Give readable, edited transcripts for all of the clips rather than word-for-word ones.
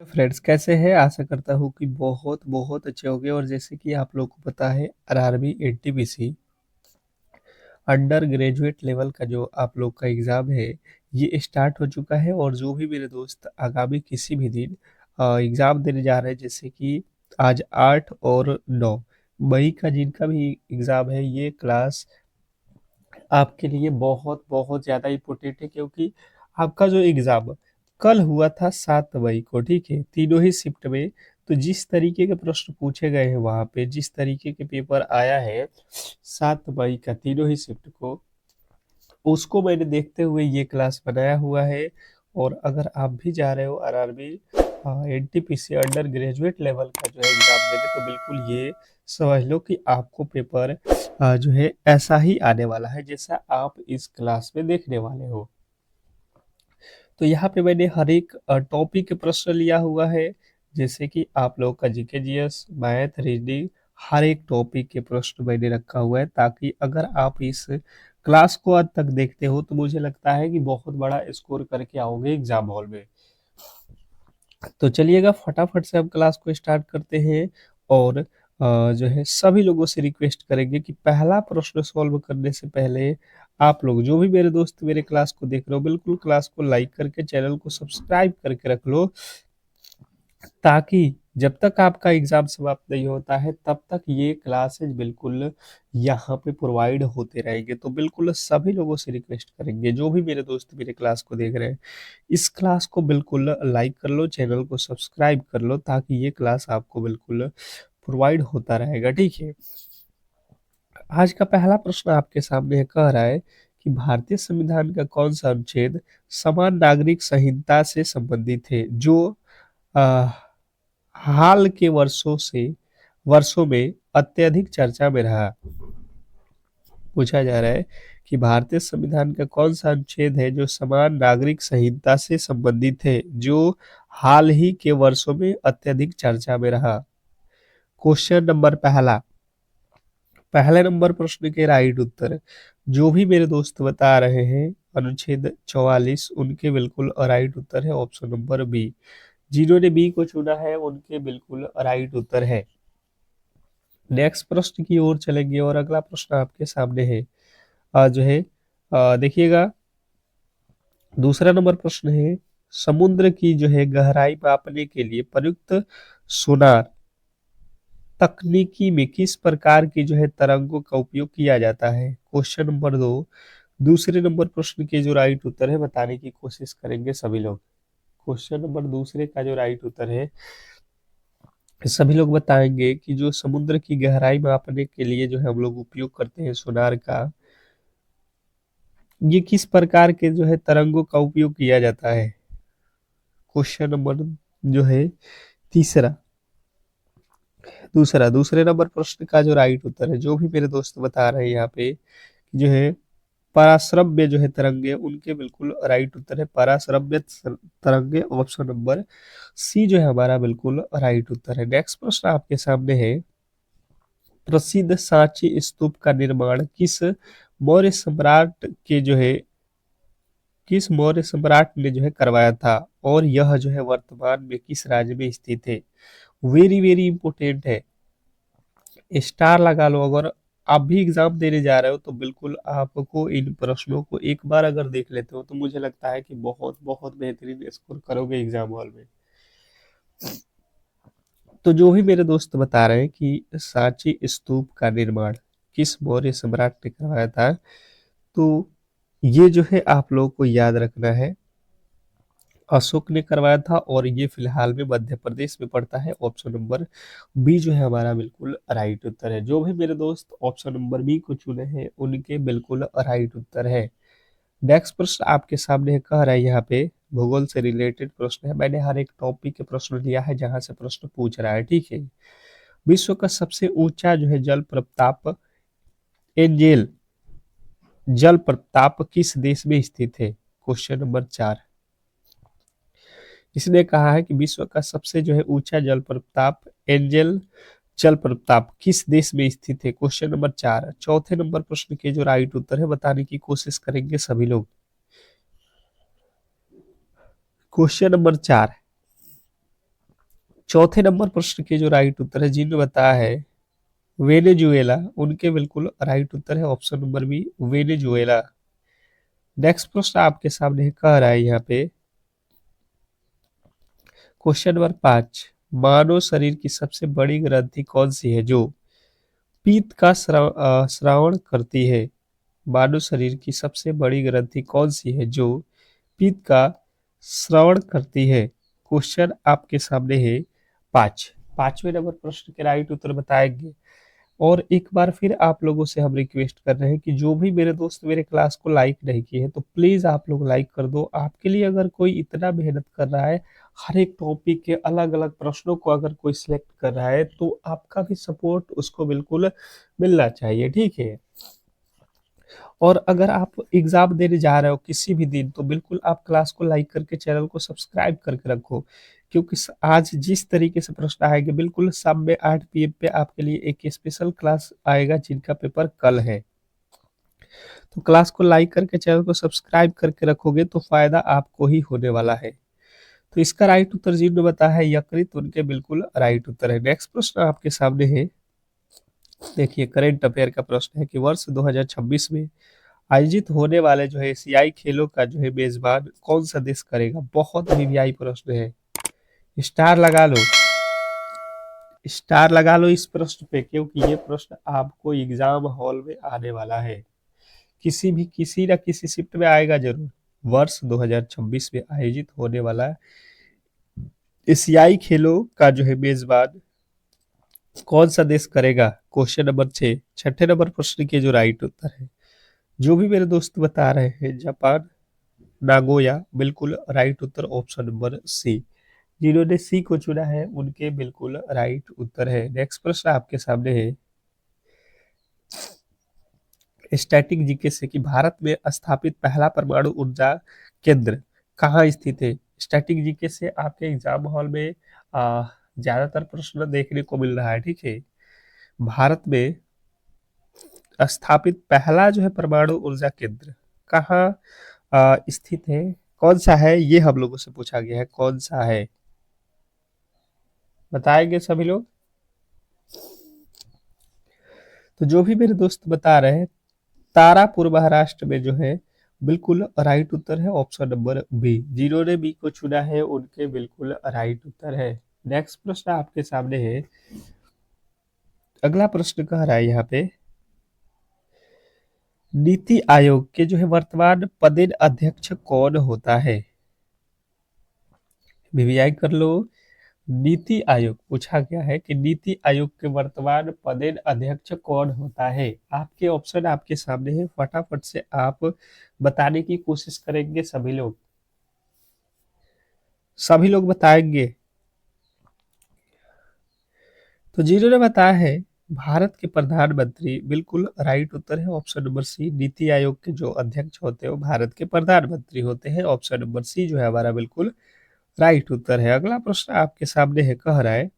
Friends कैसे हैं? आशा करता हूँ कि बहुत बहुत अच्छे होंगे। और जैसे कि आप लोग को पता है, RRB NTPC under graduate level का जो आप लोग का एग्ज़ाम है, ये स्टार्ट हो चुका है। और जो भी मेरे दोस्त आगामी किसी भी दिन एग्ज़ाम देने जा रहे हैं, जैसे कि आज 8 और 9 मई का जिनका भी एग्ज़ाम है, ये क्लास आपके लिए बहुत बहुत ज़्यादा इम्पोर्टेंट है, क्योंकि आपका जो एग्ज़ाम कल हुआ था 7 मई को, ठीक है, तीनों ही शिफ्ट में। तो जिस तरीके के प्रश्न पूछे गए हैं वहाँ पे, जिस तरीके के पेपर आया है 7 मई का तीनों ही शिफ्ट को, उसको मैंने देखते हुए ये क्लास बनाया हुआ है। और अगर आप भी जा रहे हो RRB NTPC under graduate level का जो है एग्ज़ाम देने, तो बिल्कुल ये समझ लो कि आपको पेपर जो है ऐसा ही आने वाला है जैसा आप इस क्लास में देखने वाले हो। तो यहाँ पे मैंने हर एक टॉपिक के प्रश्न लिया हुआ है, जैसे कि आप लोग का जीके जीएस, मैथ, रीजनिंग, हर एक टॉपिक के प्रश्न मैंने रखा हुआ है, ताकि अगर आप इस क्लास को आज तक देखते हो तो मुझे लगता है कि बहुत बड़ा स्कोर करके आओगे एग्जाम हॉल में। तो चलिएगा फटाफट से हम क्लास को स्टार्ट करते हैं। और जो है सभी लोगों से रिक्वेस्ट करेंगे कि पहला प्रश्न सॉल्व करने से पहले आप लोग जो भी मेरे दोस्त मेरे क्लास को देख रहे हो, बिल्कुल क्लास को लाइक करके चैनल को सब्सक्राइब करके रख लो, ताकि जब तक आपका एग्जाम समाप्त नहीं होता है तब तक ये क्लासेज बिल्कुल यहाँ पे प्रोवाइड होते रहेंगे। तो बिल्कुल सभी लोगों से रिक्वेस्ट करेंगे, जो भी मेरे दोस्त मेरे क्लास को देख रहे हैं, इस क्लास को बिल्कुल लाइक कर लो, चैनल को सब्सक्राइब कर लो, ताकि ये क्लास आपको बिल्कुल प्रोवाइड होता रहेगा, ठीक है। आज का पहला प्रश्न आपके सामने कह रहा है कि भारतीय संविधान का कौन सा अनुच्छेद समान नागरिक संहिता से संबंधित है, जो अ, हाल के वर्षों में अत्यधिक चर्चा में रहा। पूछा जा रहा है कि भारतीय संविधान का कौन सा अनुच्छेद है जो समान नागरिक संहिता से संबंधित है, जो हाल ही के वर्षों में अत्यधिक चर्चा में रहा। क्वेश्चन नंबर पहले नंबर प्रश्न के राइट उत्तर जो भी मेरे दोस्त बता रहे हैं, अनुच्छेद 44, उनके बिल्कुल राइट उत्तर है ऑप्शन नंबर बी। जिन्होंने बी को चुना है उनके बिल्कुल राइट उत्तर है। नेक्स्ट प्रश्न की ओर चलेंगे और अगला प्रश्न आपके सामने है। जो है देखिएगा, दूसरा नंबर प्रश्न है, समुद्र की जो है गहराई मापने के लिए प्रयुक्त सोनार तकनीकी में किस प्रकार की जो है तरंगों का उपयोग किया जाता है। क्वेश्चन नंबर 2, दूसरे नंबर प्रश्न के जो राइट उत्तर है बताने की कोशिश करेंगे सभी लोग। क्वेश्चन नंबर दूसरे का जो राइट उत्तर है, सभी लोग बताएंगे कि जो समुद्र की गहराई मापने के लिए जो है हम लोग उपयोग करते हैं सोनार का, ये किस प्रकार के जो है तरंगों का उपयोग किया जाता है। क्वेश्चन नंबर जो है तीसरा, दूसरे नंबर प्रश्न का जो राइट उत्तर है, जो भी मेरे दोस्त बता रहे हैं यहाँ पे कि जो है पराश्रव्य जो है तरंगे, उनके बिल्कुल राइट उत्तर है पराश्रव्य तरंगे, ऑप्शन नंबर सी जो है हमारा बिल्कुल राइट उत्तर है। नेक्स्ट प्रश्न आपके सामने है, प्रसिद्ध सांची स्तूप का निर्माण मौर्य सम्राट के जो है किस मौर्य सम्राट ने जो है करवाया था, और यह जो है वर्तमान में किस राज्य में स्थित है। वेरी वेरी इंपोर्टेंट है, स्टार लगा लो। अगर आप भी एग्जाम देने जा रहे हो तो बिल्कुल आपको इन प्रश्नों को एक बार अगर देख लेते हो तो मुझे लगता है कि बहुत बहुत बेहतरीन स्कोर करोगे एग्जाम हॉल में। तो जो भी मेरे दोस्त बता रहे हैं कि सांची स्तूप का निर्माण किस मौर्य सम्राट ने करवाया था, तो ये जो है आप लोगों को याद रखना है, अशोक ने करवाया था, और ये फिलहाल में मध्य प्रदेश में पड़ता है। ऑप्शन नंबर बी जो है हमारा बिल्कुल राइट उत्तर है। जो भी मेरे दोस्त ऑप्शन नंबर बी को चुने हैं उनके बिल्कुल राइट उत्तर है। नेक्स्ट प्रश्न आपके सामने कह रहा है, यहाँ पे भूगोल से रिलेटेड प्रश्न है। मैंने हर एक टॉपिक के प्रश्न लिया है जहां से प्रश्न पूछ रहा है, ठीक है। विश्व का सबसे ऊंचा जो है जल प्रपात एंजेल जल प्रपात किस देश में स्थित है। क्वेश्चन नंबर 4, इसने कहा है कि विश्व का सबसे जो है ऊंचा जल प्रपात एंजल जल प्रपात किस देश में स्थित है। क्वेश्चन नंबर 4, चौथे नंबर प्रश्न के जो राइट उत्तर है बताने की कोशिश करेंगे सभी लोग। क्वेश्चन नंबर 4, चौथे नंबर प्रश्न के जो राइट उत्तर है जिन्होंने बताया है वेनेजुएला, उनके बिल्कुल राइट उत्तर है option number B Venezuela. Next प्रश्न आपके सामने कह रहा है यहाँ पे क्वेश्चन नंबर 5, मानव शरीर की सबसे बड़ी ग्रंथि कौन सी है जो पित्त का श्रावण करती है? मानव शरीर की सबसे बड़ी ग्रंथि कौन सी है जो पित्त का श्रवण करती है? क्वेश्चन आपके सामने है 5। पांचवें नंबर प्रश्न के राइट उत्तर बताएंगे। और एक बार फिर आप लोगों से हम रिक्वेस्ट कर रहे हैं कि जो भी मेरे दोस्त मेरे क्लास को लाइक नहीं किए हैं तो प्लीज आप लोग लाइक कर दो। आपके लिए अगर कोई इतना मेहनत कर रहा है, हर एक टॉपिक के अलग अलग प्रश्नों को अगर कोई सिलेक्ट कर रहा है तो आपका भी सपोर्ट उसको बिल्कुल मिलना चाहिए, ठीक है। और अगर आप एग्जाम देने जा रहे हो किसी भी दिन तो बिल्कुल आप क्लास को लाइक करके चैनल को सब्सक्राइब करके रखो, क्योंकि आज जिस तरीके से प्रश्न आएंगे बिल्कुल शाम में 8 PM पे आपके लिए एक स्पेशल क्लास आएगा जिनका पेपर कल है। तो क्लास को लाइक करके चैनल को सब्सक्राइब करके रखोगे तो फायदा आपको ही होने वाला है। तो इसका राइट उत्तर जिन्होंने बताया है यकृत, उनके बिल्कुल राइट उत्तर है। नेक्स्ट प्रश्न आपके सामने है, देखिए करंट अफेयर का प्रश्न है कि वर्ष 2026 में आयोजित होने वाले जो है एशियाई खेलों का जो है मेजबान कौन सा देश करेगा? बहुत वीवीआई प्रश्न है। स्टार लगा लो, स्टार लगा लो इस प्रश्न पे, क्योंकि ये प्रश्न आपको एग्जाम हॉल में आने वाला है। किसी न किसी शिफ्ट में आएगा जरूर। वर्ष 2026 में आयोजित होने वाला एशियाई खेलों का जो है मेजबान कौन सा देश करेगा? क्वेश्चन नंबर 6, छठे नंबर प्रश्न के जो राइट उत्तर है, जो भी मेरे दोस्त बता रहे हैं जापान, नागोया, बिल्कुल राइट उत्तर ऑप्शन नंबर सी। जिन्होंने सी को चुना है उनके बिल्कुल राइट उत्तर है। नेक्स्ट प्रश्न आपके सामने है स्टैटिक जीके से कि भारत में स्थापित पहला परमाणु ऊर्जा केंद्र कहाँ स्थित है? स्टैटिक जीके से आपके एग्जाम हॉल में ज्यादातर प्रश्न देखने को मिल रहा है, ठीक है। भारत में स्थापित पहला जो है परमाणु ऊर्जा केंद्र कहाँ स्थित है, कौन सा है, ये हम लोगों से पूछा गया है, कौन सा है बताएंगे सभी लोग। तो जो भी मेरे दोस्त बता रहे हैं तारापुर महाराष्ट्र में जो है बिल्कुल राइट उत्तर है ऑप्शन नंबर बी। जिन्होंने बी को चुना है उनके बिल्कुल राइट उत्तर है। नेक्स्ट प्रश्न आपके सामने है, अगला प्रश्न कह रहा है यहाँ पे नीति आयोग के जो है वर्तमान पदेन अध्यक्ष कौन होता है? वीवीआई कर लो। नीति आयोग पूछा गया है कि नीति आयोग के वर्तमान पदेन अध्यक्ष कौन होता है? आपके ऑप्शन आपके सामने है, फटाफट से आप बताने की कोशिश करेंगे सभी लोग बताएंगे। तो जिन्होंने बताया है भारत के प्रधानमंत्री, बिल्कुल राइट उत्तर है ऑप्शन नंबर सी। नीति आयोग के जो अध्यक्ष होते हैं वो भारत के प्रधानमंत्री होते हैं, ऑप्शन नंबर सी जो है हमारा बिल्कुल राइट उत्तर है। अगला प्रश्न आपके सामने है, कह रहा है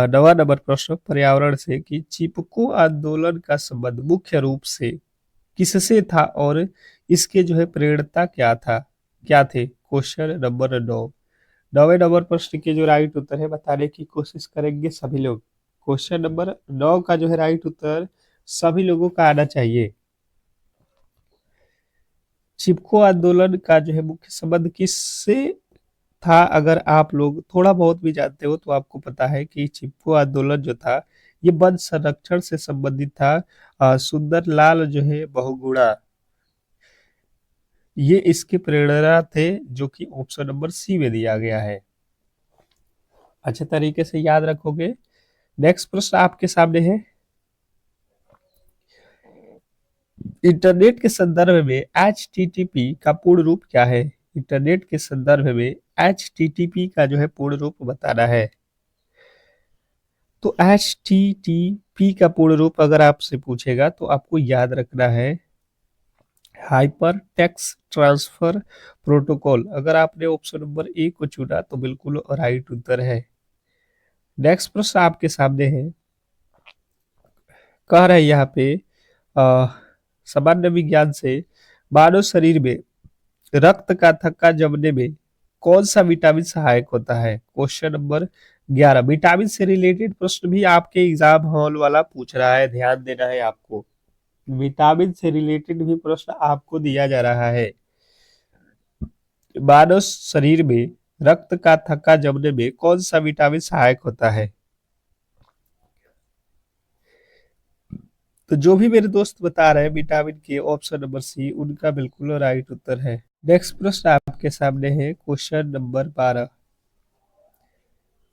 नवा नंबर प्रश्न पर्यावरण से कि चिपको आंदोलन का संबंध मुख्य रूप से किससे था और इसके जो है प्रेरणा क्या थे? Question number 9। नवे नंबर प्रश्न के जो राइट उत्तर है बताने की कोशिश करेंगे सभी लोग। क्वेश्चन नंबर 9 का जो है राइट उत्तर सभी लोगों का आना चाहिए। चिपको आंदोलन का जो है मुख्य संबंध किससे था? अगर आप लोग थोड़ा बहुत भी जानते हो तो आपको पता है कि चिपको आंदोलन जो था ये वन संरक्षण से संबंधित था। सुंदर लाल जो है बहुगुणा ये इसके प्रेरणा थे, जो कि ऑप्शन नंबर सी में दिया गया है। अच्छे तरीके से याद रखोगे। नेक्स्ट प्रश्न आपके सामने है, इंटरनेट के संदर्भ में HTTP का पूर्ण रूप क्या है? इंटरनेट के संदर्भ में HTTP का जो है पूर्ण रूप बताना है। तो HTTP का पूर्ण रूप अगर आपसे पूछेगा तो आपको याद रखना है हाइपर टेक्स्ट ट्रांसफर प्रोटोकॉल। अगर आपने ऑप्शन नंबर ए को चुना तो बिल्कुल राइट उत्तर है। नेक्स्ट प्रश्न आपके सामने है, कह रहे हैं यहाँ पे सामान्य विज्ञान से मानव शरीर में रक्त का थक्का जमने में कौन सा विटामिन सहायक होता है? Question number 11। विटामिन से रिलेटेड प्रश्न भी आपके एग्जाम हॉल वाला पूछ रहा है, ध्यान देना है आपको। विटामिन से रिलेटेड भी प्रश्न आपको दिया जा रहा है। मानव शरीर में रक्त का थक्का जमने में कौन सा विटामिन सहायक होता है? तो जो भी मेरे दोस्त बता रहे हैं विटामिन के, ऑप्शन नंबर सी उनका बिल्कुल राइट उत्तर है। नेक्स्ट प्रश्न आपके सामने है क्वेश्चन नंबर 12।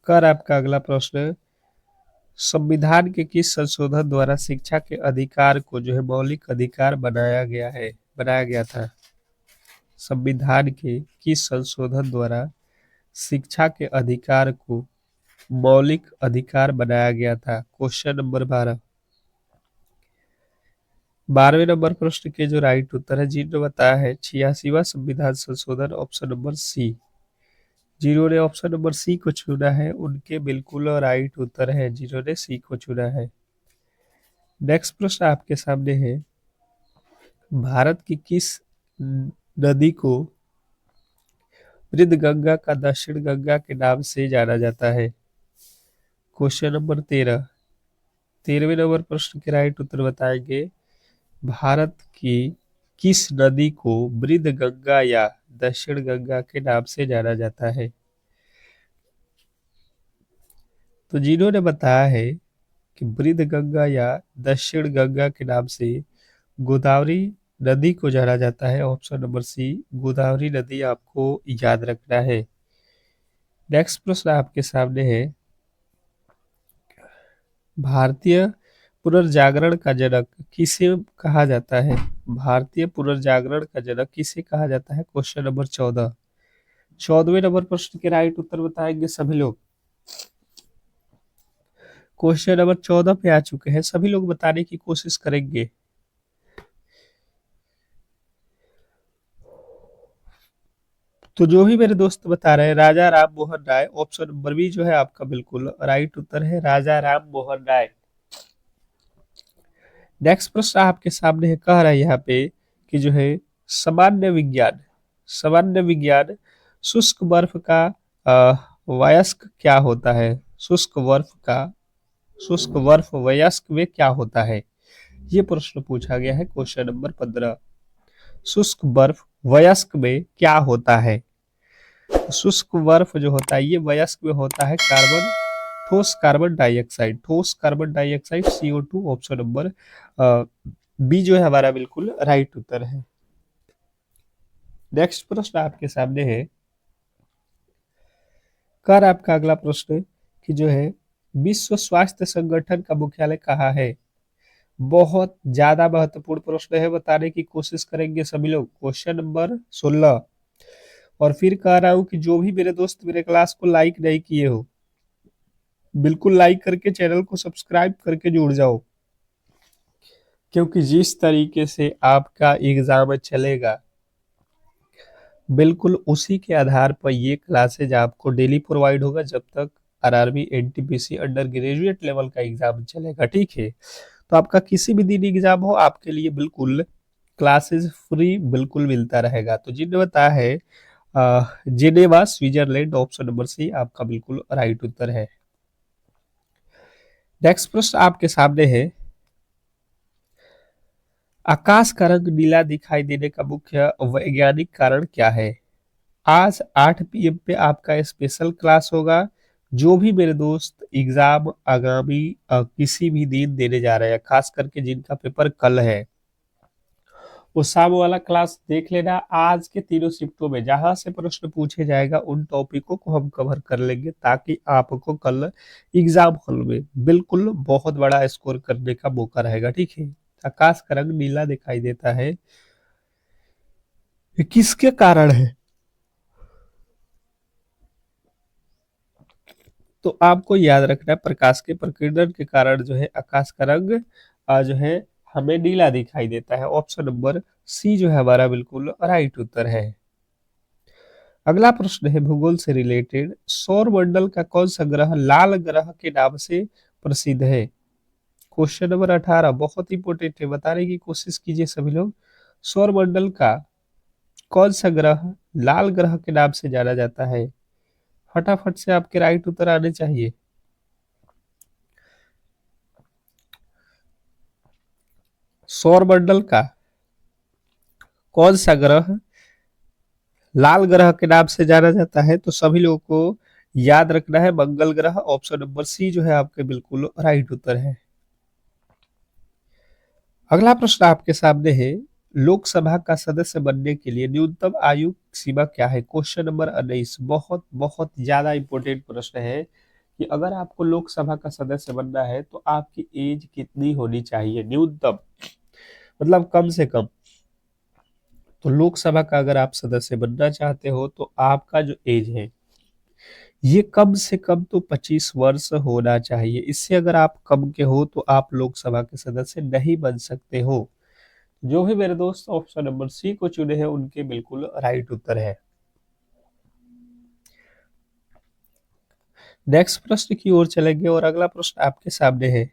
कर आपका अगला प्रश्न, संविधान के किस संशोधन द्वारा शिक्षा के अधिकार को जो है मौलिक अधिकार बनाया गया था? संविधान के किस संशोधन द्वारा शिक्षा के अधिकार को मौलिक अधिकार बनाया गया था? Question number 12। 12वें नंबर प्रश्न के जो राइट उत्तर है, जिन्होंने बताया है 86वां संविधान संशोधन, ऑप्शन नंबर सी। जिन्होंने ऑप्शन नंबर सी को चुना है उनके बिल्कुल राइट उत्तर है, जिन्होंने सी को चुना है। नेक्स्ट प्रश्न आपके सामने है, भारत की किस नदी को वृद्ध गंगा का दक्षिण गंगा के नाम से जाना जाता है? Question number 13। 13वें नंबर प्रश्न के राइट उत्तर बताएंगे, भारत की किस नदी को वृद्ध गंगा या दक्षिण गंगा के नाम से जाना जाता है? तो जिन्होंने बताया है कि वृद्ध गंगा या दक्षिण गंगा के नाम से गोदावरी नदी को जाना जाता है, ऑप्शन नंबर सी गोदावरी नदी आपको याद रखना है। नेक्स्ट प्रश्न आपके सामने है, भारतीय पुनर्जागरण का जनक किसे कहा जाता है? भारतीय पुनर्जागरण का जनक किसे कहा जाता है? Question number 14। 14वें नंबर प्रश्न के राइट उत्तर बताएंगे सभी लोग। क्वेश्चन नंबर 14 पे आ चुके हैं, सभी लोग बताने की कोशिश करेंगे। तो जो भी मेरे दोस्त बता रहे हैं राजा Ram Mohan Roy, option number B जो है आपका बिल्कुल राइट उत्तर है, राजा राम मोहन राय। नेक्स्ट प्रश्न आपके सामने है, कह रहा है यहाँ पे कि जो है सामान्य विज्ञान शुष्क बर्फ का वयस्क क्या होता है? शुष्क बर्फ वयस्क में क्या होता है? ये प्रश्न पूछा गया है क्वेश्चन नंबर 15। शुष्क बर्फ वयस्क में क्या होता है? शुष्क बर्फ जो होता है ये वयस्क में होता है ठोस carbon dioxide CO2, option number B जो है हमारा बिल्कुल राइट उत्तर है। नेक्स्ट प्रश्न आपके सामने है, कर आपका अगला प्रश्न कि जो है विश्व स्वास्थ्य संगठन का मुख्यालय कहाँ है? बहुत ज्यादा महत्वपूर्ण प्रश्न है, बताने की कोशिश करेंगे सभी लोग। Question number 16। और फिर कह रहा हूं कि जो भी मेरे दोस्त मेरे क्लास को लाइक नहीं किए हो, बिल्कुल लाइक करके चैनल को सब्सक्राइब करके जुड़ जाओ, क्योंकि जिस तरीके से आपका एग्जाम चलेगा बिल्कुल उसी के आधार पर ये क्लासेज आपको डेली प्रोवाइड होगा जब तक RRB NTPC under graduate level का एग्जाम चलेगा, ठीक है। तो आपका किसी भी दिन एग्जाम हो आपके लिए बिल्कुल क्लासेस फ्री बिल्कुल मिलता रहेगा। तो जिन्हें बताया है Geneva Switzerland, option number C आपका बिल्कुल राइट उत्तर है। नेक्स्ट प्रश्न आपके सामने है, आकाश का रंग नीला दिखाई देने का मुख्य वैज्ञानिक कारण क्या है? आज 8 PM पे आपका स्पेशल क्लास होगा। जो भी मेरे दोस्त एग्जाम आगामी किसी भी दिन देने जा रहे हैं, खास करके जिनका पेपर कल है, वो शाम वाला क्लास देख लेना। आज के तीनों शिफ्टों में जहां से प्रश्न पूछे जाएगा उन टॉपिकों को हम कवर कर लेंगे, ताकि आपको कल एग्जाम हॉल में बिल्कुल बहुत बड़ा स्कोर करने का मौका रहेगा, ठीक है। आकाश का रंग नीला दिखाई देता है, ये किसके कारण है? तो आपको याद रखना है प्रकाश के प्रकीर्णन के कारण जो है आकाश का रंग जो है हमें नीला दिखाई देता है, ऑप्शन नंबर सी जो है हमारा बिल्कुल राइट उत्तर है। अगला प्रश्न है भूगोल से रिलेटेड, सौर मंडल का कौन सा ग्रह लाल ग्रह के नाम से प्रसिद्ध है? क्वेश्चन नंबर 18 बहुत इंपोर्टेंट है, बताने की कोशिश कीजिए सभी लोग। सौर मंडल का कौन सा ग्रह लाल ग्रह के नाम से जाना जाता है? फटाफट से आपके राइट उत्तर आने चाहिए। सौरमंडल का कौन सा ग्रह लाल ग्रह के नाम से जाना जाता है? तो सभी लोगों को याद रखना है मंगल ग्रह। ऑप्शन नंबर सी जो है आपके बिल्कुल राइट उत्तर है। अगला प्रश्न आपके सामने है, लोकसभा का सदस्य बनने के लिए न्यूनतम आयु सीमा क्या है? Question number 19। बहुत बहुत ज्यादा इंपॉर्टेंट प्रश्न है कि अगर आपको लोकसभा का सदस्य बनना है तो आपकी एज कितनी होनी चाहिए न्यूनतम, मतलब कम से कम। तो लोकसभा का अगर आप सदस्य बनना चाहते हो तो आपका जो एज है ये कम से कम तो 25 वर्ष होना चाहिए। इससे अगर आप कम के हो तो आप लोकसभा के सदस्य नहीं बन सकते हो। जो भी मेरे दोस्त ऑप्शन नंबर सी को चुने हैं उनके बिल्कुल राइट उत्तर है। नेक्स्ट प्रश्न की ओर चलेंगे और अगला प्रश्न आपके सामने है,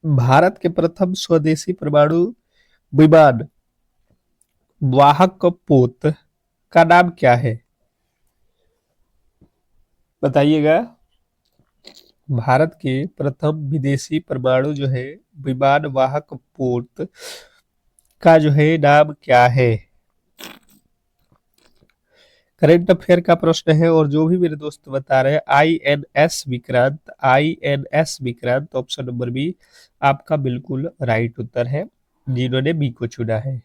भारत के प्रथम स्वदेशी परमाणु विमान वाहक पोत का नाम क्या है? बताइएगा। भारत के प्रथम विदेशी परमाणु जो है विमान वाहक पोत का जो है नाम क्या है? करंट अफेयर का प्रश्न है और जो भी मेरे दोस्त बता रहे हैं INS Vikrant, INS Vikrant option number B आपका बिल्कुल राइट उत्तर है, जिन्होंने बी को चुना है।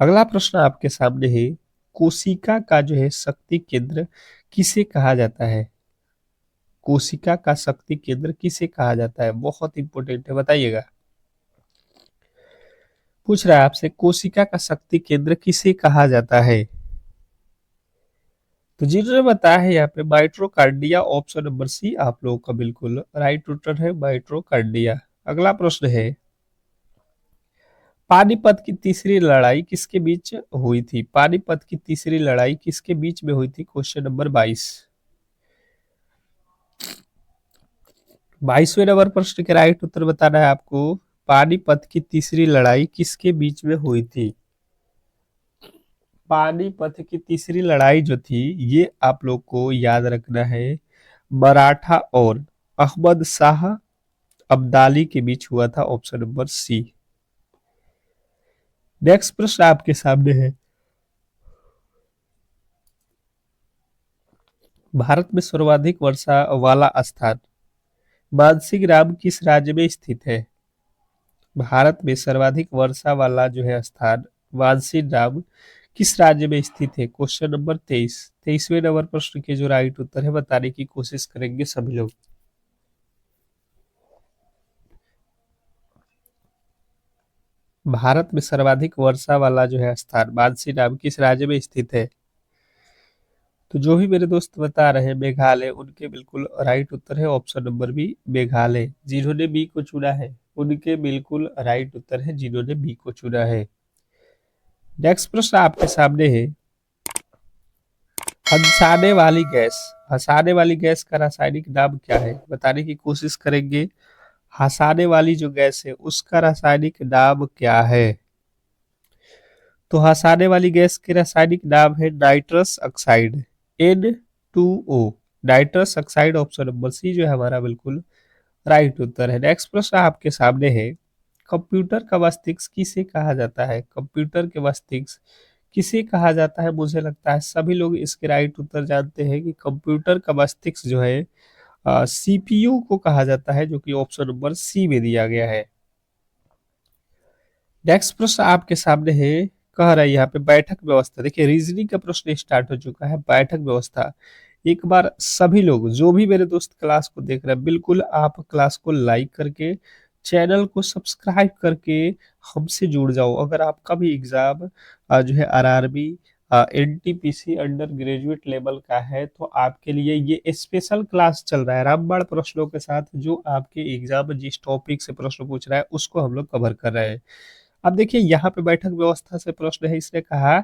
अगला प्रश्न आपके सामने है, कोशिका का जो है शक्ति केंद्र किसे कहा जाता है? कोशिका का शक्ति केंद्र किसे कहा जाता है? बहुत इंपॉर्टेंट है, बताइएगा। पूछ रहा है आपसे कोशिका का शक्ति केंद्र किसे कहा जाता है? तो जिन्होंने बताया है यहाँ पे माइट्रोकार्डिया, ऑप्शन नंबर सी आप लोगों का बिल्कुल राइट उत्तर है, माइट्रोकार्डिया। अगला प्रश्न है, पानीपत की तीसरी लड़ाई किसके बीच हुई थी? पानीपत की तीसरी लड़ाई किसके बीच में हुई थी? Question number 22। 22वें नंबर प्रश्न के राइट उत्तर बताना है आपको। पानीपत की तीसरी लड़ाई किसके बीच में हुई थी? पानीपत की तीसरी लड़ाई जो थी ये आप लोग को याद रखना है, मराठा और अहमद शाह अब्दाली के बीच हुआ था, ऑप्शन नंबर सी। नेक्स्ट प्रश्न आपके सामने है, भारत में सर्वाधिक वर्षा वाला स्थान मानसी ग्राम किस राज्य में स्थित है? भारत में सर्वाधिक वर्षा वाला जो है स्थान मानसी ग्राम किस राज्य में स्थित है? Question number 23। 23वें नंबर प्रश्न के जो राइट उत्तर है बताने की कोशिश करेंगे सभी लोग। भारत में सर्वाधिक वर्षा वाला जो है स्थान मानसी नाम किस राज्य में स्थित है? तो जो भी मेरे दोस्त बता रहे हैं मेघालय, उनके बिल्कुल राइट उत्तर है ऑप्शन नंबर बी मेघालय। जिन्होंने बी को चुना है उनके बिल्कुल राइट उत्तर है, जिन्होंने बी को चुना है। नेक्स्ट प्रश्न आपके सामने है, हंसाने वाली गैस, हंसाने वाली गैस का रासायनिक नाम क्या है? बताने की कोशिश करेंगे। हंसाने वाली जो गैस है उसका रासायनिक नाम क्या है? तो हंसाने वाली गैस के रासायनिक नाम है nitrous oxide, N2O। Nitrous oxide option number C जो है हमारा बिल्कुल राइट उत्तर है। नेक्स्ट प्रश्न आपके सामने है, कंप्यूटर का मस्तिष्क किसे कहा जाता है? कंप्यूटर के मस्तिष्क किसे कहा जाता है? मुझे लगता है सभी लोग इसके राइट उत्तर जानते हैं कि कंप्यूटर का मस्तिष्क जो है CPU को कहा जाता है, जो कि ऑप्शन नंबर सी में दिया गया है। नेक्स्ट प्रश्न आपके सामने है, कह रहा है यहाँ पे बैठक व्यवस्था। देखिए रीजनिंग का प्रश्न स्टार्ट हो चुका है। बैठक व्यवस्था, एक बार सभी लोग जो भी मेरे दोस्त क्लास को देख रहे हैं बिल्कुल आप क्लास को लाइक करके चैनल को सब्सक्राइब करके हमसे जुड़ जाओ। अगर आपका भी एग्जाम जो है RRB NTPC under graduate level का है तो आपके लिए ये स्पेशल क्लास चल रहा है रामबाण प्रश्नों के साथ। जो आपके एग्जाम में जिस टॉपिक से प्रश्न पूछ रहा है उसको हम लोग कवर कर रहे हैं। अब देखिए यहाँ पे बैठक व्यवस्था से प्रश्न है, इसने कहा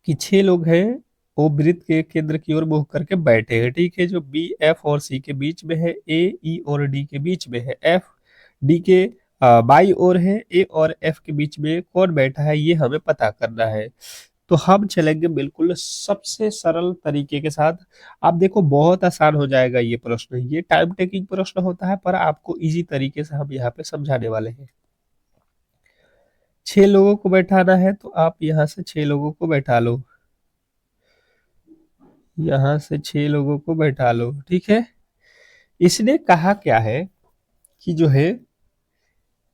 कि 6 लोग हैं वो वृत्त के केंद्र की ओर मुंह करके बैठे हैं, ठीक है। जो B, F और C के बीच में है, A, E और D के बीच में है, F, D के बाई ओर है, ए और एफ के बीच में कौन बैठा है ये हमें पता करना है। तो हम चलेंगे बिल्कुल सबसे सरल तरीके के साथ। आप देखो बहुत आसान हो जाएगा ये प्रश्न, ये टाइम टेकिंग प्रश्न होता है पर आपको इजी तरीके से हम यहाँ पे समझाने वाले हैं। 6 लोगों को बैठाना है तो आप यहाँ से 6 लोगों को बैठा लो, यहाँ से 6 लोगों को बैठा लो, ठीक है। इसने कहा क्या है कि जो है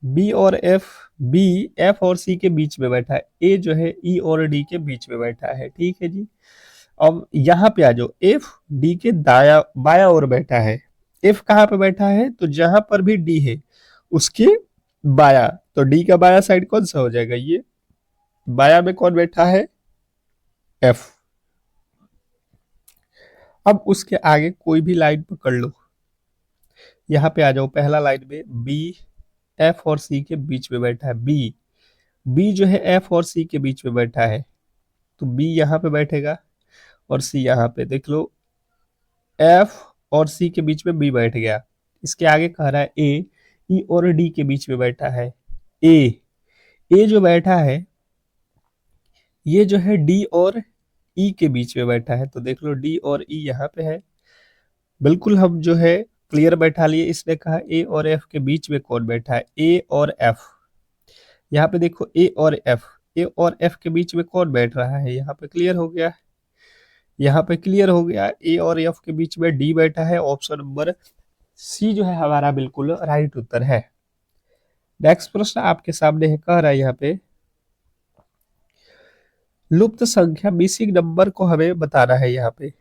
बी और एफ, बी एफ और सी के बीच में बैठा है, ए जो है ई और डी के बीच में बैठा है, ठीक है जी। अब यहाँ पे आ जाओ, एफ डी के दाया बाया ओर बैठा है। एफ कहाँ पे बैठा है, तो जहां पर भी डी है उसके बाया, तो डी का बाया साइड कौन सा हो जाएगा, ये बाया में कौन बैठा है, एफ। अब उसके आगे कोई भी लाइन पकड़ लो, यहाँ पे आ जाओ, पहला लाइन में बी एफ और सी के बीच में बैठा है, बी बी जो है एफ और सी के बीच में बैठा है, तो बी यहाँ पे बैठेगा और सी यहाँ पे, देख लो एफ और सी के बीच में बी बैठ गया। इसके आगे कह रहा है ए ई और डी के बीच में बैठा है, ए ए जो बैठा है ये जो है डी और ई के बीच में बैठा है, तो देख लो डी और ई यहाँ पे है, बिल्कुल हम जो है क्लियर बैठा लिए। इसने कहा ए और एफ के बीच में कौन बैठा है, ए और एफ। यहाँ पे देखो ए और एफ, ए और एफ के बीच में कौन बैठ रहा है, यहाँ पे क्लियर हो गया, यहाँ पे क्लियर हो गया, ए और एफ के बीच में डी बैठा है। ऑप्शन नंबर सी जो है हमारा बिल्कुल राइट उत्तर है। नेक्स्ट प्रश्न आपके सामने है, कह रहा है यहाँ पे लुप्त संख्या मिसिंग नंबर को हमें बताना है। यहाँ पे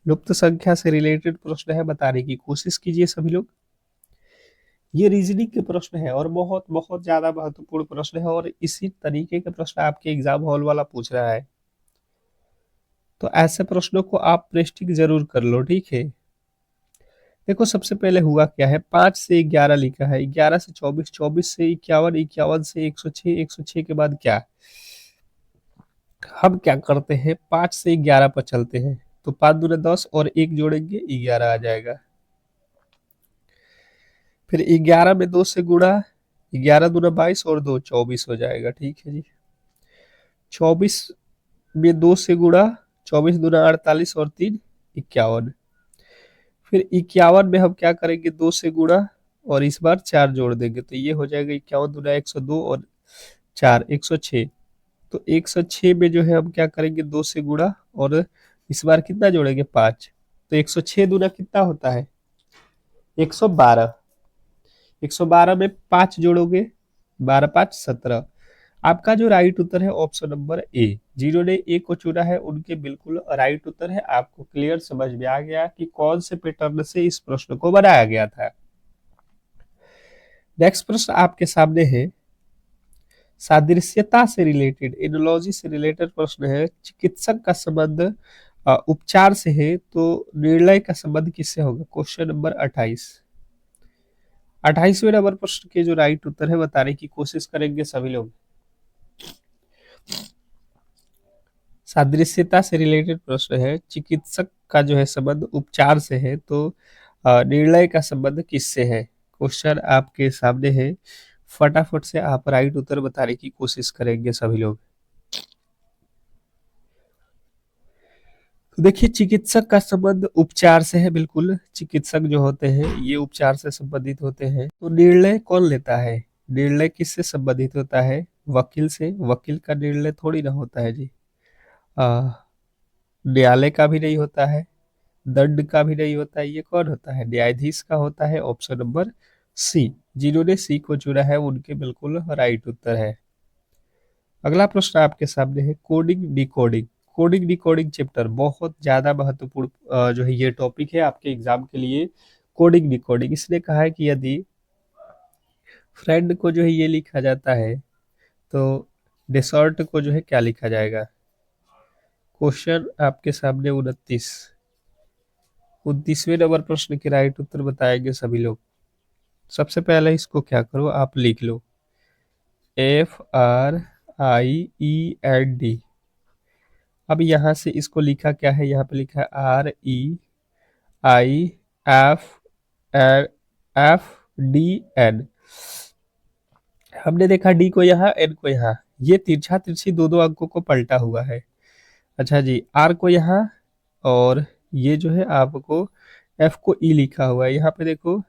लुप्त संख्या से रिलेटेड प्रश्न है, बताने की कोशिश कीजिए सभी लोग। ये रीजनिंग के प्रश्न है और बहुत बहुत ज्यादा महत्वपूर्ण प्रश्न है, और इसी तरीके के प्रश्न आपके एग्जाम हॉल वाला पूछ रहा है, तो ऐसे प्रश्नों को आप प्रेस्टिक जरूर कर लो, ठीक है। देखो सबसे पहले हुआ क्या है, 5 से 11 लिखा है, 11 से 24, 24 से 51, 51 से 106, 106 के बाद क्या, हम क्या करते हैं 5 से 11 पर चलते हैं, तो 5 दूना 10 और 1 जोड़ेंगे 11 आ जाएगा। फिर 11 में 2 से गुणा, 11 दूना 22 और 2 24 हो जाएगा, ठीक है जी। 24 में 2 से गुणा, 24 दूना 48 और 3 51। फिर 51 में हम क्या करेंगे, 2 से गुणा और इस बार 4 जोड़ देंगे, तो ये हो जाएगा 51 दूना 102 और 4 106। तो 106 में जो है हम क्या करेंगे, 2 से गुणा और इस बार कितना जोड़ेंगे 5, तो 106 दूना कितना होता है 112। 112 में 5 जोड़ोगे, 12 5 17। आपका जो राइट उत्तर है ऑप्शन नंबर ए, जिन्होंने ए को चुना है उनके बिल्कुल राइट उत्तर है। आपको क्लियर समझ में आ गया कि कौन से पैटर्न से इस प्रश्न को बनाया गया था। नेक्स्ट प्रश्न आपके सामने है, सादृश्यता से रिलेटेड, एनोलॉजी से रिलेटेड प्रश्न है। चिकित्सक का संबंध उपचार से है, तो निर्णय का संबंध किससे होगा, क्वेश्चन नंबर 28। 28वें नंबर प्रश्न के जो राइट उत्तर है बताने की कोशिश करेंगे सभी लोग। सादृश्यता से रिलेटेड प्रश्न है, चिकित्सक का जो है संबंध उपचार से है, तो निर्णय का संबंध किससे है, क्वेश्चन आपके सामने है। फटाफट से आप राइट उत्तर बताने की कोशिश करेंगे सभी लोग। तो देखिए चिकित्सक का संबंध उपचार से है, बिल्कुल चिकित्सक जो होते हैं ये उपचार से संबंधित होते हैं। तो निर्णय कौन लेता है, निर्णय किससे संबंधित होता है, वकील से। वकील का निर्णय थोड़ी ना होता है जी, न्यायालय का भी नहीं होता है, दंड का भी नहीं होता है, ये कौन होता है, न्यायाधीश का होता है। ऑप्शन नंबर सी, जिन्होंने सी को चुना है उनके बिल्कुल राइट उत्तर है। अगला प्रश्न आपके सामने है, coding decoding. Coding decoding chapter बहुत ज्यादा महत्वपूर्ण जो है ये टॉपिक है आपके एग्जाम के लिए। कोडिंग डिकोडिंग, इसने कहा है कि यदि फ्रेंड को जो है ये लिखा जाता है तो डेसर्ट को जो है क्या लिखा जाएगा। क्वेश्चन आपके सामने 29वें नंबर प्रश्न के राइट उत्तर बताएंगे सभी लोग। सबसे पहले इसको क्या करो, आप लिख लो FRIEND। अब यहाँ से इसको लिखा क्या है, यहाँ पे लिखा है REIFDN। हमने देखा डी को यहाँ, एन को यहाँ, ये तिरछा तिरछी दो दो अंकों को पलटा हुआ है। अच्छा जी, आर को यहाँ, और ये जो है आपको एफ को ई लिखा हुआ है। यहाँ पे देखो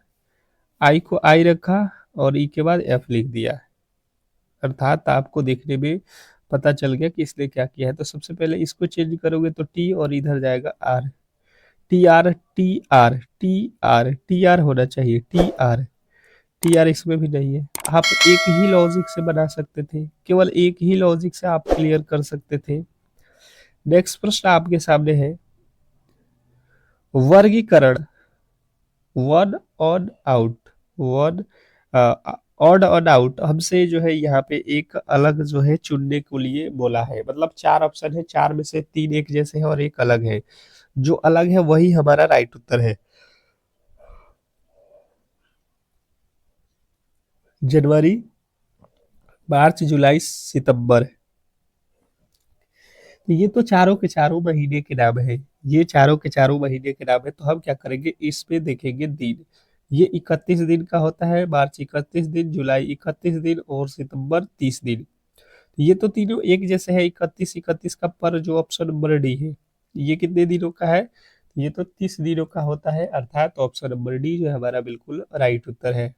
आई को आई रखा और ई के बाद एफ लिख दिया, अर्थात आपको देखने में पता चल गया कि इसने क्या किया है। तो सबसे पहले इसको चेंज करोगे तो टी, और इधर जाएगा R, T R T R T R T R होना चाहिए, टी आर टी आर इसमें भी नहीं है। आप एक ही लॉजिक से बना सकते थे, केवल एक ही लॉजिक से आप क्लियर कर सकते थे। नेक्स्ट प्रश्न आपके सामने है, वर्गीकरण one on out, one odd on out हमसे जो है यहाँ पे एक अलग जो है चुनने के लिए बोला है। मतलब चार ऑप्शन है, चार में से तीन एक जैसे है और एक अलग है। जो अलग है वही हमारा राइट उत्तर है। जनवरी, मार्च, जुलाई, सितंबर, तो ये तो चारों के चारों महीने के नाम है। ये चारों के चारों महीने के नाम है। तो हम क्या करेंगे, इसमें देखेंगे दिन। ये 31 दिन का होता है, मार्च 31 दिन, जुलाई 31 दिन और सितंबर 30 दिन। ये तो तीनों एक जैसे है, 31 31 का, पर जो ऑप्शन नंबर डी है ये कितने दिनों का है, ये तो 30 दिनों का होता है, अर्थात ऑप्शन नंबर डी जो है हमारा बिल्कुल राइट उत्तर है।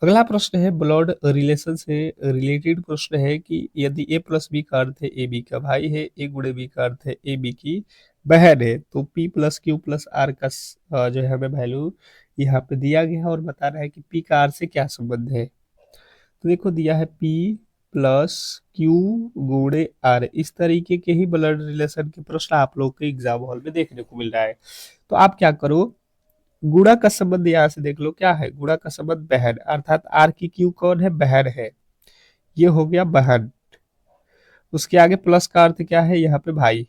अगला प्रश्न है, ब्लड रिलेशन से रिलेटेड प्रश्न है कि यदि ए प्लस बी का अर्थ है ए बी का भाई है, ए गुणे बी का अर्थ है ए बी की बहन है, तो P plus Q plus R का जो है हमें वैल्यू यहाँ पे दिया गया है और बता रहा है कि पी का आर से क्या संबंध है। तो देखो दिया है पी प्लस क्यू गुणे आर, इस तरीके के ही ब्लड रिलेशन के प्रश्न आप लोग के एग्जाम हॉल में देखने को मिल रहा है। तो आप क्या करो, गुणा का संबंध यहाँ से देख लो क्या है, गुणा का संबंध बहन, अर्थात आर की क्यू कौन है, बहन है, ये हो गया बहन। उसके आगे प्लस का अर्थ क्या है, यहाँ पे भाई,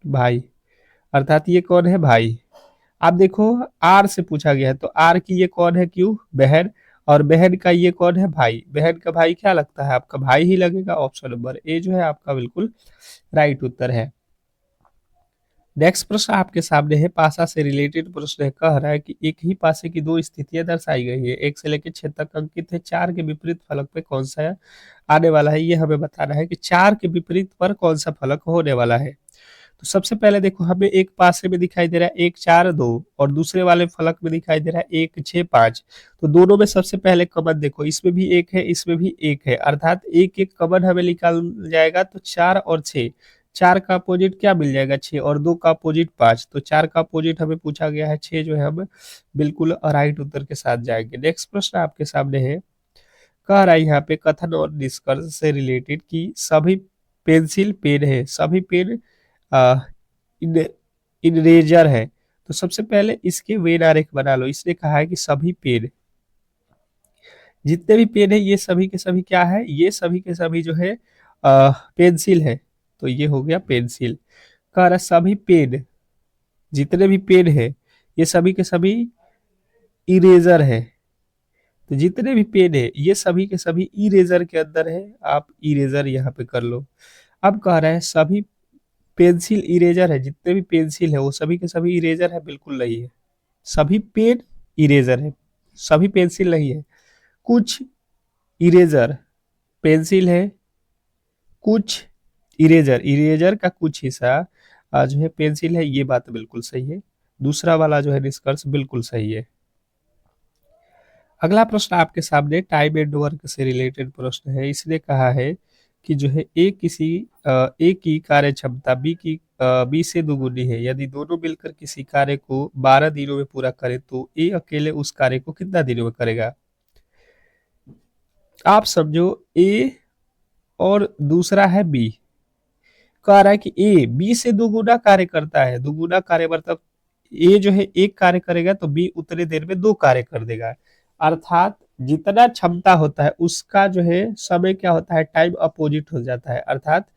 भाई अर्थात ये कौन है, भाई। आप देखो आर से पूछा गया है तो आर की ये कौन है, क्यू बहन, और बहन का ये कौन है, भाई। बहन का भाई क्या लगता है आपका, भाई ही लगेगा। ऑप्शन नंबर ए जो है आपका बिल्कुल राइट उत्तर है। नेक्स्ट प्रश्न आपके सामने है, पासा से रिलेटेड प्रश्न है। कह रहा है कि एक ही पासे की दो स्थितियां दर्शाई गई है, एक से लेकर 6 तक अंकित है, चार के विपरीत फलक पे कौन सा आने वाला है, ये हमें बताना है कि चार के विपरीत पर कौन सा फलक होने वाला है। तो सबसे पहले देखो हमें एक पासे में दिखाई दे रहा है 1 4 2, और दूसरे वाले फलक में दिखाई दे रहा है 1 6 5। तो दोनों में सबसे पहले कॉमन देखो, इसमें भी एक है, इसमें भी एक है, अर्थात एक एक कॉमन हमें निकाल जाएगा। तो 4 और 6, 4 का अपोजिट क्या मिल जाएगा, 6, और 2 का अपोजिट 5। तो 4 का अपोजिट हमें पूछा गया है 6, जो है हम बिल्कुल राइट उत्तर के साथ जाएंगे। नेक्स्ट प्रश्न आपके सामने है, कह रहा है यहाँ पे कथन और निष्कर्ष से रिलेटेड कि सभी पेंसिल पेन है, सभी पेन इन इरेजर है। तो सबसे पहले इसके वेन आरेख बना लो। इसने कहा है कि सभी पेन, जितने भी पेन है ये सभी के सभी क्या है, ये सभी के सभी जो है पेंसिल है। तो ये हो गया पेंसिल। कह रहा है सभी पेन, जितने भी पेन है ये सभी के सभी इरेजर है। तो जितने भी पेन है ये सभी के सभी इरेजर के अंदर है, आप इरेजर यहाँ पे कर लो। अब कह रहा है सभी पेंसिल इरेजर है, जितने भी पेंसिल है वो सभी के सभी इरेजर है, बिल्कुल नहीं है। सभी पेन इरेजर है, सभी पेंसिल नहीं है। कुछ इरेजर पेंसिल है, कुछ इरेजर, इरेजर का कुछ हिस्सा जो है पेंसिल है, ये बात बिल्कुल सही है। दूसरा वाला जो है निष्कर्ष बिल्कुल सही है। अगला प्रश्न आपके सामने टाइम एंड वर्क से रिलेटेड प्रश्न है। इसने कहा है कि जो है ए की कार्य क्षमता बी से दुगुनी है, यदि दोनों मिलकर किसी कार्य को 12 दिनों में पूरा करे तो ए अकेले उस कार्य को कितना दिनों में करेगा। आप समझो ए और दूसरा है बी, कह रहा है कि ए बी से दुगुना कार्य करता है। दुगुना कार्य मतलब ए जो है एक कार्य करेगा तो बी उतने देर में दो कार्य कर देगा, अर्थात जितना क्षमता होता है उसका जो है समय क्या होता है, टाइम अपोजिट हो जाता है। अर्थात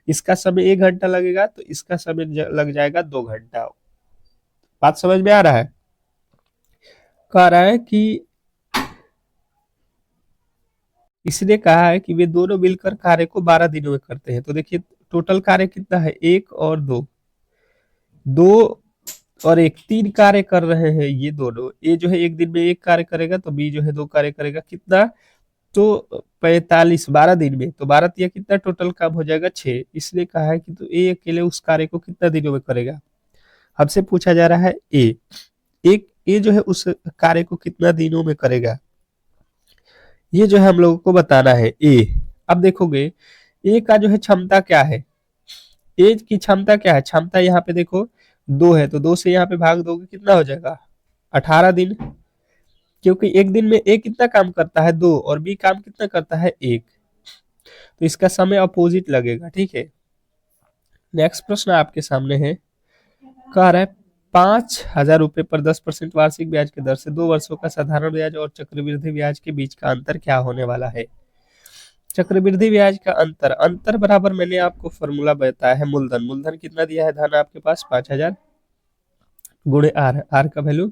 इसका समय 1 घंटा लगेगा तो इसका समय लग जाएगा 2 घंटा। बात समझ में आ रहा है। कह रहा है कि इसने कहा है कि वे दोनों मिलकर कार्य को 12 दिनों में करते हैं। तो देखिए टोटल कार्य कितना है, 1 और 2, 2 और एक 3 कार्य कर रहे हैं ये दोनों। ए जो है एक दिन में 1 कार्य करेगा तो बी जो है 2 कार्य करेगा। कितना? तो 45 12 दिन में, तो 12 तिया कितना टोटल काम हो जाएगा 6। इसलिए कहा है कि तो ए अकेले उस कार्य को कितना दिनों में करेगा। हमसे पूछा जा रहा है ए, एक ए जो है उस कार्य को कितना दिनों में करेगा, ये जो है हम लोगों को बताना है ए। अब देखोगे ए का जो है क्षमता क्या है, ए की क्षमता क्या है, क्षमता यहाँ पे देखो 2 है, तो 2 से यहाँ पे भाग दोगे कितना हो जाएगा 18 दिन। क्योंकि एक दिन में ए कितना काम करता है 2 और बी काम कितना करता है 1, तो इसका समय अपोजिट लगेगा। ठीक है, नेक्स्ट प्रश्न आपके सामने है, कह रहा है 5,000 रुपए पर 10% वार्षिक ब्याज की दर से 2 वर्षों का साधारण ब्याज और चक्रवृद्धि ब्याज के बीच का अंतर क्या होने वाला है। चक्रवृद्धि ब्याज का अंतर, अंतर बराबर मैंने आपको फॉर्मूला बताया है मूलधन। मूलधन कितना दिया है, धन आपके पास 5,000 गुणे आर, आर का वैल्यू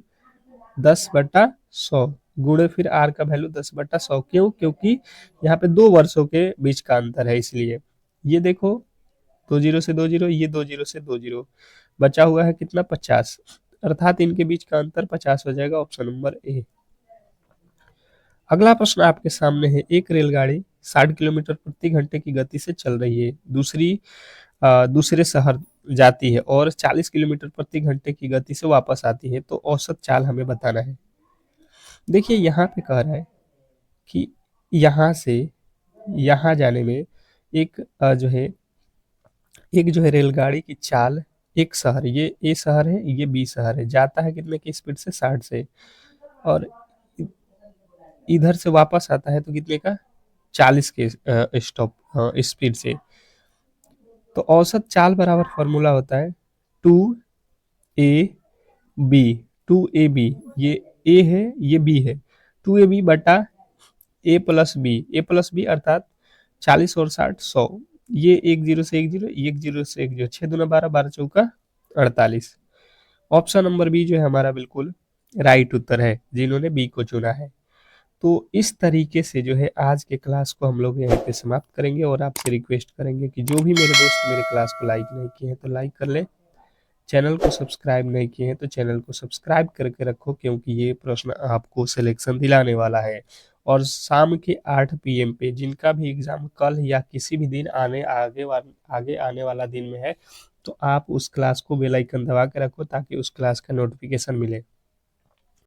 10/100 गुणे फिर आर का वैल्यू 10/100। क्यों? क्योंकि यहाँ पे 2 वर्षों के बीच का अंतर है, इसलिए ये देखो 2 जीरो से 2 जीरो, ये 2 जीरो से 2 जीरो, बचा हुआ है कितना 50, अर्थात इनके बीच का अंतर 50 हो जाएगा। Option number A. अगला प्रश्न आपके सामने है, एक रेलगाड़ी 60 किलोमीटर प्रति घंटे की गति से चल रही है, दूसरे शहर जाती है और 40 किलोमीटर प्रति घंटे की गति से वापस आती है, तो औसत चाल हमें बताना है। देखिए यहाँ पे कह रहा है कि यहाँ से यहाँ जाने में एक जो है रेलगाड़ी की चाल, एक शहर, ये ए शहर है, ये बी शहर है, जाता है कितने की स्पीड से 60 से, और इधर से वापस आता है तो कितने का 40 के स्टॉप स्पीड से। तो औसत चाल बराबर फॉर्मूला होता है 2ab, 2ab, ये ए है ये बी है, 2ab बटा a प्लस बी अर्थात 40 और 60 100, ये 1 जीरो से 1 जीरो, 1 जीरो से 1 जीरो, 6 दूना 12, 12 चौका 48। ऑप्शन नंबर बी जो है हमारा बिल्कुल राइट उत्तर है, जिन्होंने बी को चुना है। तो इस तरीके से जो है आज के क्लास को हम लोग यहाँ पे समाप्त करेंगे, और आपसे रिक्वेस्ट करेंगे कि जो भी मेरे दोस्त मेरे क्लास को लाइक नहीं किए हैं तो लाइक कर ले, चैनल को सब्सक्राइब नहीं किए हैं तो चैनल को सब्सक्राइब करके रखो, क्योंकि ये प्रश्न आपको सिलेक्शन दिलाने वाला है। और शाम के 8 PM पे जिनका भी एग्जाम कल या किसी भी दिन आगे आने वाला दिन में है, तो आप उस क्लास को बेल आइकन दबा के रखो ताकि उस क्लास का नोटिफिकेशन मिले।